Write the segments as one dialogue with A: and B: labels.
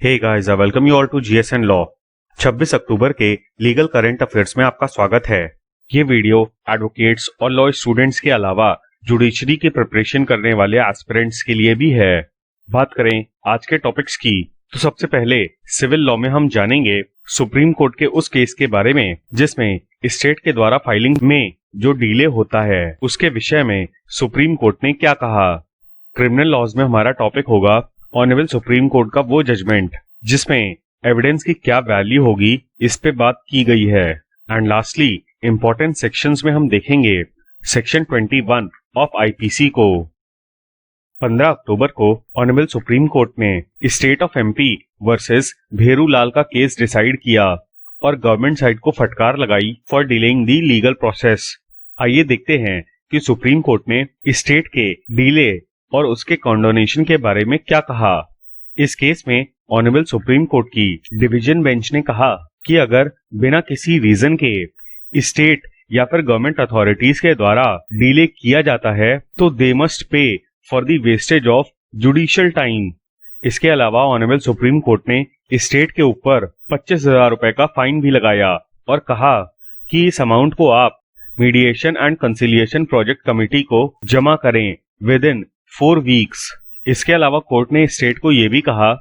A: Hey guys, I welcome you all to GSN law. 26 October के legal current affairs में आपका स्वागत है। ये वीडियो एडवोकेट्स और लॉ स्टूडेंट्स के अलावा जुडिशरी की प्रिपरेशन करने वाले एस्पिरेंट्स के लिए भी है। बात करें आज के टॉपिक्स की तो सबसे पहले सिविल लॉ में हम जानेंगे सुप्रीम कोर्ट के उस केस के बारे में जिसमें स्टेट के द्वारा फाइलिंग में जो डिले होता है उसके विषय में सुप्रीम कोर्ट ने क्या कहा। क्रिमिनल लॉज में हमारा टॉपिक होगा ऑनरेबल सुप्रीम कोर्ट का वो जजमेंट जिसमें एविडेंस की क्या वैल्यू होगी, इस पे बात की गई है। एंड लास्टली इंपॉर्टेंट सेक्शंस में हम देखेंगे सेक्शन 21 ऑफ आईपीसी को। 15 अक्टूबर को ऑनरेबल सुप्रीम कोर्ट ने state of MP versus Bherulal का केस डिसाइड किया और गवर्नमेंट साइड को फटकार लगाई for delaying the legal process. आइए देखते हैं कि सुप्रीम कोर्ट ने स्टेट के डिले और उसके कॉन्डोनेशन के बारे में क्या कहा। इस केस में ऑनरेबल सुप्रीम कोर्ट की डिवीजन बेंच ने कहा कि अगर बिना किसी रीजन के स्टेट या फिर गवर्नमेंट अथॉरिटीज के द्वारा डिले किया जाता है तो they must pay for the wastage of judicial time. इसके अलावा ऑनरेबल सुप्रीम कोर्ट ने स्टेट के ऊपर 25,000 रुपए का फाइन भी लगाया और कहा कि इस अमाउंट को आप mediation and conciliation project committee को जमा करें विद इन 4 वीक्स। इसके अलावा कोर्ट ने स्टेट को यह भी कहा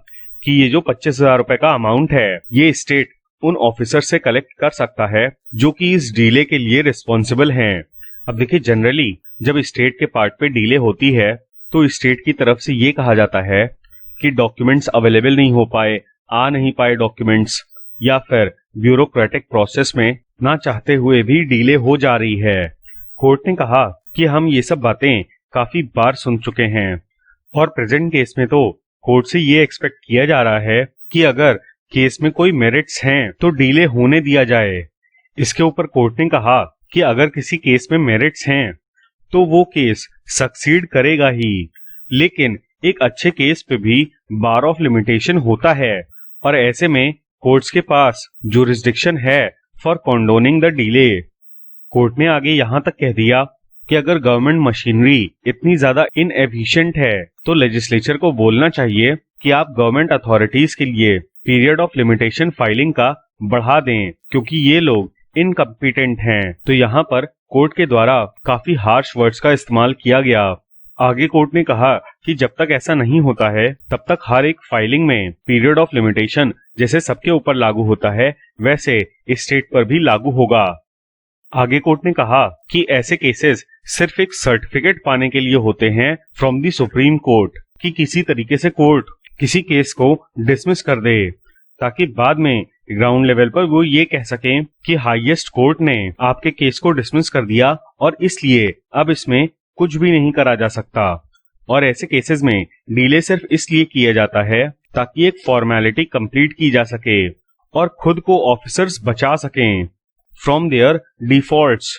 A: कि ये जो 25,000 रुपए का अमाउंट है ये स्टेट उन ऑफिसर से कलेक्ट कर सकता है जो कि इस डीले के लिए रिस्पॉन्सिबल हैं। अब देखिए, जनरली जब स्टेट के पार्ट पे डीले होती है तो स्टेट की तरफ से ये कहा जाता है कि डॉक्यूमेंट्स अवेलेबल नहीं हो पाए, आ नहीं पाए डॉक्यूमेंट्स, या फिर ब्यूरोक्रेटिक प्रोसेस में ना चाहते हुए भी डीले हो जा रही है। कोर्ट ने कहा कि हम ये सब बातें काफी बार सुन चुके हैं और प्रेजेंट केस में तो कोर्ट से ये एक्सपेक्ट किया जा रहा है कि अगर केस में कोई मेरिट्स हैं तो डीले होने दिया जाए। इसके ऊपर कोर्ट ने कहा कि अगर किसी केस में मेरिट्स हैं तो वो केस सक्सीड करेगा ही, लेकिन एक अच्छे केस पे भी बार ऑफ लिमिटेशन होता है और ऐसे में कोर्ट्स के पास जुरिस्डिक्शन है फॉर कंडोनिंग द डिले। कोर्ट ने आगे यहाँ तक कह दिया कि अगर गवर्नमेंट मशीनरी इतनी ज्यादा इनएफिशिएंट है तो लेजिस्लेचर को बोलना चाहिए कि आप गवर्नमेंट अथॉरिटीज के लिए पीरियड ऑफ लिमिटेशन फाइलिंग का बढ़ा दें क्योंकि ये लोग इनकम्पिटेंट हैं। तो यहाँ पर कोर्ट के द्वारा काफी हार्श वर्ड्स का इस्तेमाल किया गया। आगे कोर्ट ने कहा कि जब तक ऐसा नहीं होता है तब तक हर एक फाइलिंग में पीरियड ऑफ लिमिटेशन जैसे सबके ऊपर लागू होता है वैसे स्टेट पर भी लागू होगा। आगे कोर्ट ने कहा कि ऐसे केसेस सिर्फ एक सर्टिफिकेट पाने के लिए होते हैं फ्रॉम द सुप्रीम कोर्ट कि किसी तरीके से कोर्ट किसी केस को डिसमिस कर दे ताकि बाद में ग्राउंड लेवल पर वो ये कह सकें कि हाईएस्ट कोर्ट ने आपके केस को डिसमिस कर दिया और इसलिए अब इसमें कुछ भी नहीं करा जा सकता। और ऐसे केसेस में डिले सिर्फ इसलिए किया जाता है ताकि एक फॉर्मेलिटी कंप्लीट की जा सके और खुद को ऑफिसर्स बचा सकें फ्रॉम देयर डिफॉल्ट्स।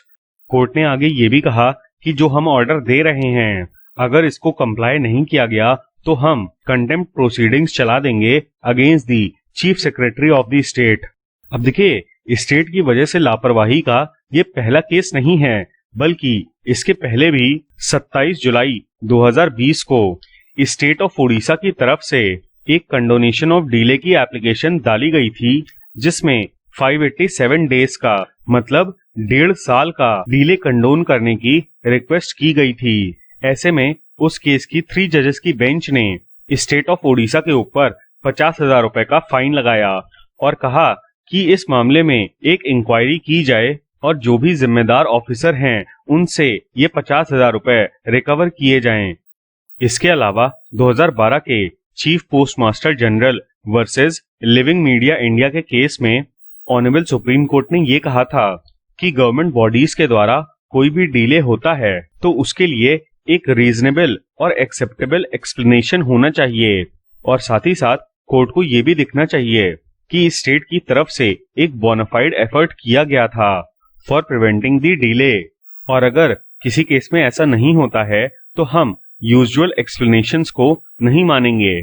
A: कोर्ट ने आगे ये भी कहा कि जो हम ऑर्डर दे रहे हैं अगर इसको कंप्लाई नहीं किया गया तो हम कंटेम्प्ट प्रोसीडिंग्स चला देंगे against the chief secretary of the state. अब देखिए, स्टेट की वजह से लापरवाही का ये पहला केस नहीं है बल्कि इसके पहले भी 27 जुलाई 2020 को स्टेट ऑफ उड़ीसा की तरफ से एक कंडोनेशन ऑफ डिले की एप्लीकेशन डाली गई थी जिसमें 587 डेज का मतलब 1.5 साल का डिले कंडोन करने की रिक्वेस्ट की गई थी। ऐसे में उस केस की 3 जजेस की बेंच ने स्टेट ऑफ ओडिशा के ऊपर 50,000 रुपए का फाइन लगाया और कहा कि इस मामले में एक इंक्वायरी की जाए और जो भी जिम्मेदार ऑफिसर हैं उनसे ये 50,000 रुपए रिकवर किए जाएं। इसके अलावा 2012 के chief post master general versus living media India के केस में ऑनरेबल सुप्रीम कोर्ट ने ये कहा था कि गवर्नमेंट बॉडीज के द्वारा कोई भी डिले होता है तो उसके लिए एक रीजनेबल और एक्सेप्टेबल एक्सप्लेनेशन होना चाहिए और साथ ही साथ कोर्ट को ये भी दिखना चाहिए कि स्टेट की तरफ से एक बोनाफाइड एफर्ट किया गया था फॉर प्रिवेंटिंग दी डिले। और अगर किसी केस में ऐसा नहीं होता है तो हम यूजुअल एक्सप्लेनेशंस को नहीं मानेंगे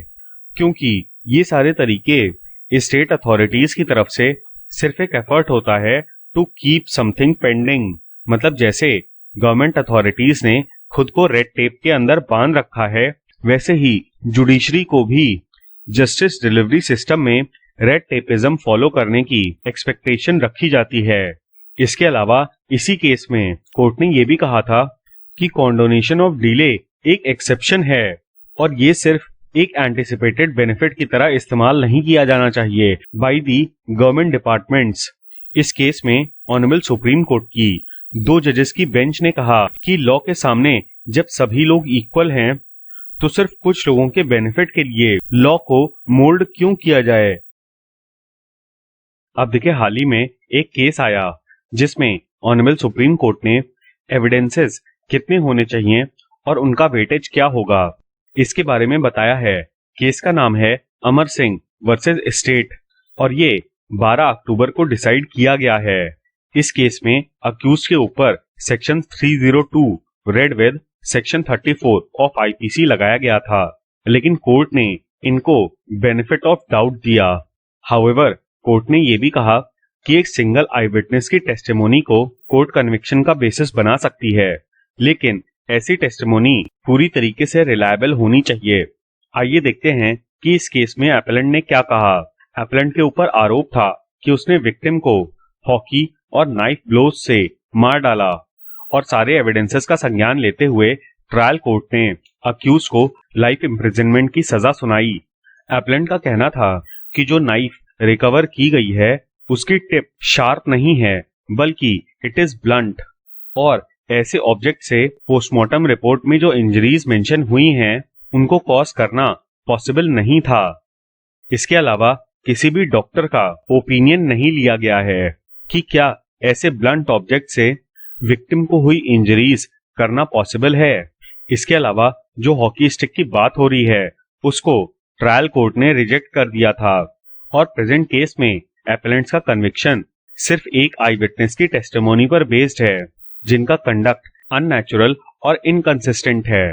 A: क्योंकि ये सारे तरीके स्टेट अथॉरिटीज की तरफ से सिर्फ एक एफर्ट होता है टू कीप समथिंग पेंडिंग। मतलब जैसे गवर्नमेंट अथॉरिटीज ने खुद को रेड टेप के अंदर बांध रखा है वैसे ही जुडिशरी को भी जस्टिस डिलीवरी सिस्टम में रेड टेपिज्म फॉलो करने की एक्सपेक्टेशन रखी जाती है। इसके अलावा इसी केस में कोर्ट ने यह भी कहा था कि कॉन्डोनेशन ऑफ डिले एक एक्सेप्शन है और ये सिर्फ एक एंटिसिपेटेड बेनिफिट की तरह इस्तेमाल नहीं किया जाना चाहिए बाय दी गवर्नमेंट डिपार्टमेंट्स। इस केस में ऑनरेबल सुप्रीम कोर्ट की 2 जजेस की बेंच ने कहा कि लॉ के सामने जब सभी लोग इक्वल हैं तो सिर्फ कुछ लोगों के बेनिफिट के लिए लॉ को मोल्ड क्यों किया जाए। अब देखिए, हाल ही में एक केस आया जिसमें ऑनरेबल सुप्रीम कोर्ट ने एविडेंसेस कितने होने चाहिए और उनका वेटेज क्या होगा इसके बारे में बताया है। केस का नाम है अमर सिंह वर्सेस स्टेट और ये 12 अक्टूबर को डिसाइड किया गया है। इस केस में अक्यूज के ऊपर section 302 read with section 34 of IPC लगाया गया था, लेकिन कोर्ट ने इनको बेनिफिट ऑफ डाउट दिया। हाउएवर, कोर्ट ने यह भी कहा कि एक सिंगल आई विटनेस की टेस्टिमोनी को कोर्ट कन्विक्शन का बेसिस बना सकती है, लेकिन ऐसी टेस्टिमोनी पूरी तरीके से रिलायबल होनी चाहिए। आइए देखते हैं कि इस केस में एपेलेंट ने क्या कहा। एपेलेंट के ऊपर आरोप था कि उसने विक्टिम को हॉकी और नाइफ ब्लोज से मार डाला और सारे एविडेंसेस का संज्ञान लेते हुए ट्रायल कोर्ट ने अक्यूज को लाइफ इम्प्रिजनमेंट की सजा सुनाई। एपेलेंट का कहना था कि जो नाइफ रिकवर की गई है उसकी टिप शार्प नहीं है बल्कि इट इज ब्लंट और ऐसे ऑब्जेक्ट से पोस्टमार्टम रिपोर्ट में जो इंजरीज मेंशन हुई हैं उनको कॉज करना पॉसिबल नहीं था। इसके अलावा किसी भी डॉक्टर का ओपिनियन नहीं लिया गया है कि क्या ऐसे ब्लंट ऑब्जेक्ट से विक्टिम को हुई इंजरीज करना पॉसिबल है। इसके अलावा जो हॉकी स्टिक की बात हो रही है उसको ट्रायल कोर्ट ने रिजेक्ट कर दिया था और प्रेजेंट केस में एपेलेंट्स का कन्विक्शन सिर्फ एक आई विटनेस की टेस्टिमोनी पर बेस्ड है जिनका कंडक्ट अननेचुरल और इनकंसिस्टेंट है।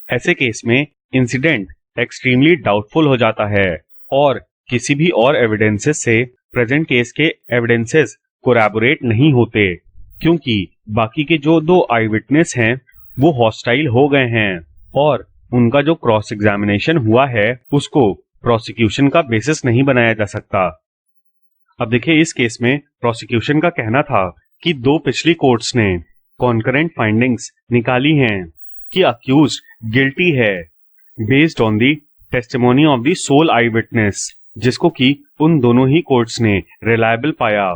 A: ऐसे केस में इंसिडेंट एक्सट्रीमली डाउटफुल हो जाता है और किसी भी और एविडेंसेस से प्रेजेंट केस के एविडेंसेस कोरैबोरेट नहीं होते, क्योंकि बाकी के जो 2 आई विटनेस हैं वो हॉस्टाइल हो गए हैं और उनका जो क्रॉस एग्जामिनेशन हुआ है उसको प्रोसिक्यूशन का बेसिस नहीं बनाया जा सकता। अब देखिए, इस केस में प्रोसिक्यूशन का कहना था कि 2 पिछली कोर्ट्स ने कॉन्करेंट फाइंडिंग्स निकाली हैं कि अक्यूज्ड गिल्टी है based on the testimony of the sole eye witness, जिसको कि उन दोनों ही कोर्ट्स ने रिलायबल पाया।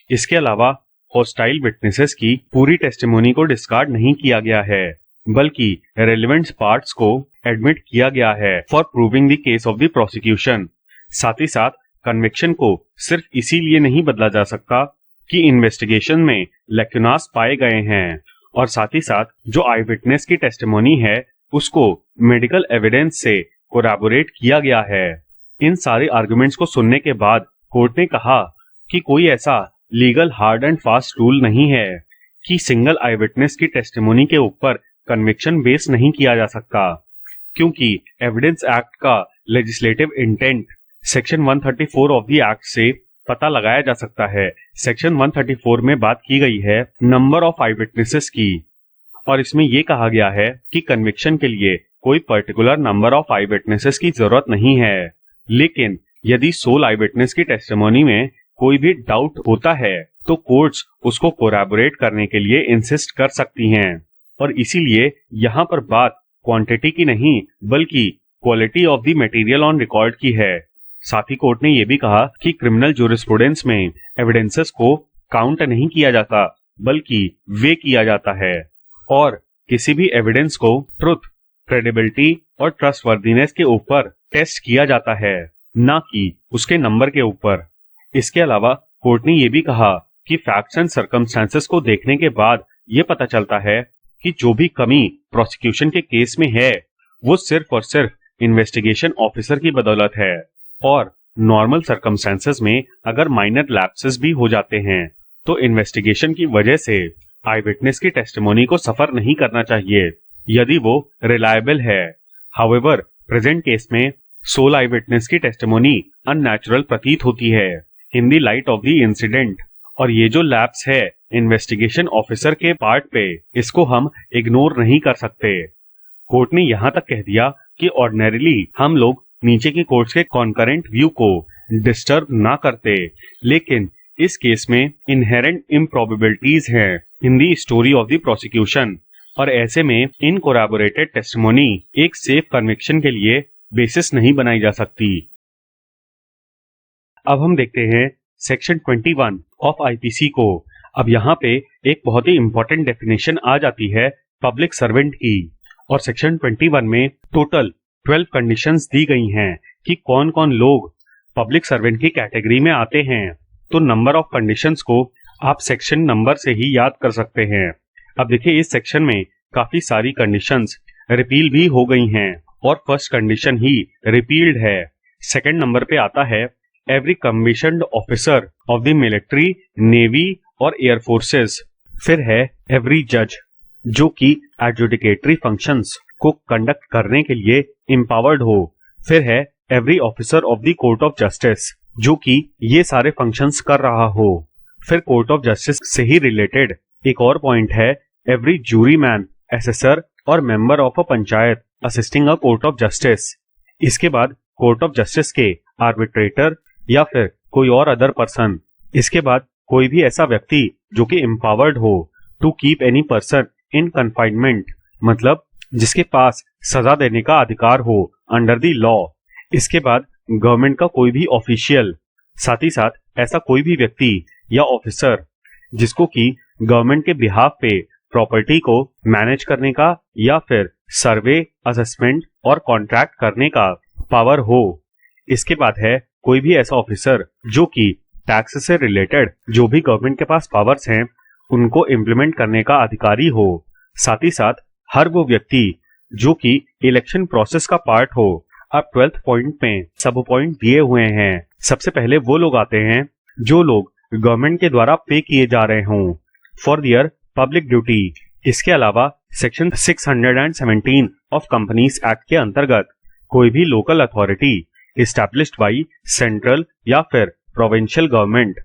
A: इसके अलावा हॉस्टाइल विटनेसेस की पूरी टेस्टिमोनी को डिस्कार्ड नहीं किया गया है बल्कि रेलेवेंट पार्ट्स को एडमिट किया गया है for proving the case of the prosecution. साथ ही साथ कन्विक्शन को सिर्फ इसीलिए नहीं बदला जा सकता कि इन्वेस्टिगेशन में लैक्यूनास पाए गए हैं और साथ ही साथ जो आई विटनेस की टेस्टिमोनी है उसको मेडिकल एविडेंस से कोरैबोरेट किया गया है। इन सारे आर्गुमेंट्स को सुनने के बाद कोर्ट ने कहा कि कोई ऐसा legal hard and fast rule नहीं है कि सिंगल आई विटनेस की टेस्टिमोनी के ऊपर कन्विक्शन बेस नहीं किया जा सकता, क्योंकि एविडेंस एक्ट का legislative intent section 134 of the act से पता लगाया जा सकता है। सेक्शन 134 में बात की गई है नंबर ऑफ आई विटनेसेस की और इसमें यह कहा गया है कि कन्विक्शन के लिए कोई particular number of I witnesses की जरूरत नहीं है, लेकिन यदि सोल आई विटनेस की टेस्टिमोनी में कोई भी डाउट होता है तो कोर्ट्स उसको कोरैबोरेट करने के लिए इंसिस्ट कर सकती हैं और इसीलिए यहाँ पर बात क्वांटिटी की नहीं बल्कि quality of the material on record की है। साथ ही कोर्ट ने यह भी कहा कि क्रिमिनल जूरिस्प्रूडेंस में एविडेंसेस को काउंट नहीं किया जाता बल्कि वे किया जाता है और किसी भी एविडेंस को ट्रुथ, क्रेडिबिलिटी और ट्रस्टवर्दीनेस के ऊपर टेस्ट किया जाता है, ना कि उसके नंबर के ऊपर। इसके अलावा कोर्ट ने यह भी कहा कि फैक्ट्स एंड सर्कमस्टेंसेस को देखने के बाद यह पता चलता है कि जो भी कमी प्रोसिक्यूशन के केस में है वो सिर्फ और सिर्फ इन्वेस्टिगेशन ऑफिसर की बदौलत है और नॉर्मल सर्कमस्टेंसेस में अगर माइनर लैप्सेस भी हो जाते हैं तो इन्वेस्टिगेशन की वजह से आई विटनेस की टेस्टिमोनी को सफर नहीं करना चाहिए यदि वो रिलायबल है। हाउएवर, प्रेजेंट केस में सोल आई विटनेस की टेस्टिमोनी अननेचुरल प्रतीत होती है in the light of the incident और ये जो लैप्स है इन्वेस्टिगेशन ऑफिसर के पार्ट पे इसको हम इग्नोर नहीं कर सकते। कोर्ट ने यहाँ तक कह दिया कि ऑर्डिनरीली हम लोग नीचे की कोर्ट्स के कॉन्करेंट व्यू को डिस्टर्ब ना करते, लेकिन इस केस में इनहेरेंट इम्प्रॉबेबिलिटीज हैं इन दी स्टोरी ऑफ द प्रोसिक्यूशन, और ऐसे में इनकोरैबोरेटेड टेस्टिमोनी एक सेफ कन्विक्शन के लिए बेसिस नहीं बनाई जा सकती। अब हम देखते हैं सेक्शन 21 ऑफ आईपीसी को। अब यहाँ पे एक बहुत ही इंपॉर्टेंट डेफिनेशन आ जाती है पब्लिक सर्वेंट की, और सेक्शन 21 में टोटल 12 कंडीशंस दी गई हैं कि कौन कौन लोग पब्लिक सर्वेंट की कैटेगरी में आते हैं। तो नंबर ऑफ कंडीशंस को आप सेक्शन नंबर से ही याद कर सकते हैं। अब देखिए, इस सेक्शन में काफी सारी कंडीशंस रिपील भी हो गई हैं और फर्स्ट कंडीशन ही रिपील्ड है। सेकंड नंबर पे आता है every commissioned officer of the military, navy और एयर फोर्सेस। फिर है एवरी जज जो कि एडजुडिकेटरी फंक्शंस को कंडक्ट करने के लिए एम्पावर्ड हो। फिर है every officer of the court of justice जो कि ये सारे फंक्शंस कर रहा हो। फिर कोर्ट ऑफ जस्टिस से ही रिलेटेड एक और पॉइंट है एवरी जूरी मैन, एसेसर और member of a panchayat assisting a court of justice. इसके बाद कोर्ट ऑफ जस्टिस के आर्बिट्रेटर या फिर कोई और अदर पर्सन। इसके बाद कोई भी ऐसा व्यक्ति जो कि एम्पावर्ड हो to keep any person in confinement, मतलब जिसके पास सजा देने का अधिकार हो अंडर द लॉ। इसके बाद गवर्नमेंट का कोई भी ऑफिशियल, साथ ही साथ ऐसा कोई भी व्यक्ति या ऑफिसर जिसको कि गवर्नमेंट के बिहाफ पे प्रॉपर्टी को मैनेज करने का या फिर सर्वे, असेसमेंट और कॉन्ट्रैक्ट करने का पावर हो। इसके बाद है कोई भी ऐसा ऑफिसर जो कि टैक्स से रिलेटेड जो भी गवर्नमेंट के पास पावर्स हैं उनको इम्प्लीमेंट करने का अधिकारी हो। साथ ही साथ हर वो व्यक्ति जो कि इलेक्शन प्रोसेस का पार्ट हो। अब 12th पॉइंट में सब पॉइंट दिए हुए हैं। सबसे पहले वो लोग आते हैं जो लोग गवर्नमेंट के द्वारा पे किए जा रहे हों फॉर दियर पब्लिक ड्यूटी। इसके अलावा सेक्शन 617 ऑफ कंपनीज एक्ट के अंतर्गत कोई भी local authority established by central या फिर प्रोविंशियल गवर्नमेंट।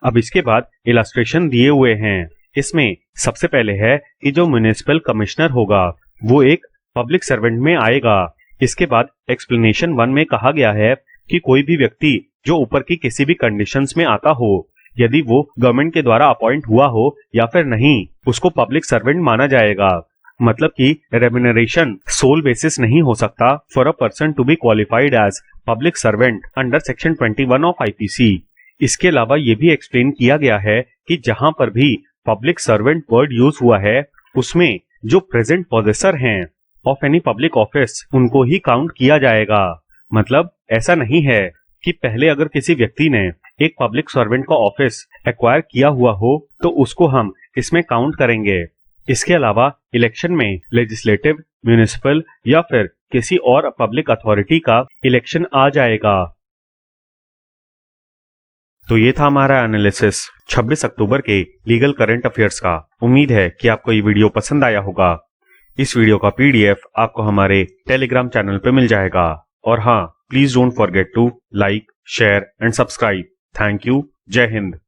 A: अब इसके बाद इलस्ट्रेशन दिए हुए हैं। इसमें सबसे पहले है कि जो म्युनिसिपल कमिश्नर होगा वो एक पब्लिक सर्वेंट में आएगा। इसके बाद एक्सप्लेनेशन 1 में कहा गया है कि कोई भी व्यक्ति जो ऊपर की किसी भी कंडीशंस में आता हो, यदि वो गवर्नमेंट के द्वारा अपॉइंट हुआ हो या फिर नहीं, उसको पब्लिक सर्वेंट माना जाएगा। मतलब कि रेम्यूनरेशन सोल बेसिस नहीं हो सकता for a person to be qualified as public servant under section 21 of IPC. इसके अलावा ये भी एक्सप्लेन किया गया है कि जहां पर भी पब्लिक सर्वेंट वर्ड यूज हुआ है उसमें जो प्रेजेंट पोजेसर हैं ऑफ एनी पब्लिक ऑफिस उनको ही काउंट किया जाएगा। मतलब ऐसा नहीं है कि पहले अगर किसी व्यक्ति ने एक पब्लिक सर्वेंट का ऑफिस एक्वायर किया हुआ हो तो उसको हम इसमें काउंट करेंगे। इसके अलावा इलेक्शन में लेजिस्लेटिव, म्युनिसिपल या फिर किसी और पब्लिक अथॉरिटी का इलेक्शन आ जाएगा। तो ये था हमारा एनालिसिस 26 अक्टूबर के लीगल करंट अफेयर्स का। उम्मीद है कि आपको ये वीडियो पसंद आया होगा। इस वीडियो का पीडीएफ आपको हमारे टेलीग्राम चैनल पे मिल जाएगा। और हाँ, please don't forget to like, share and subscribe. Thank you. जय हिंद।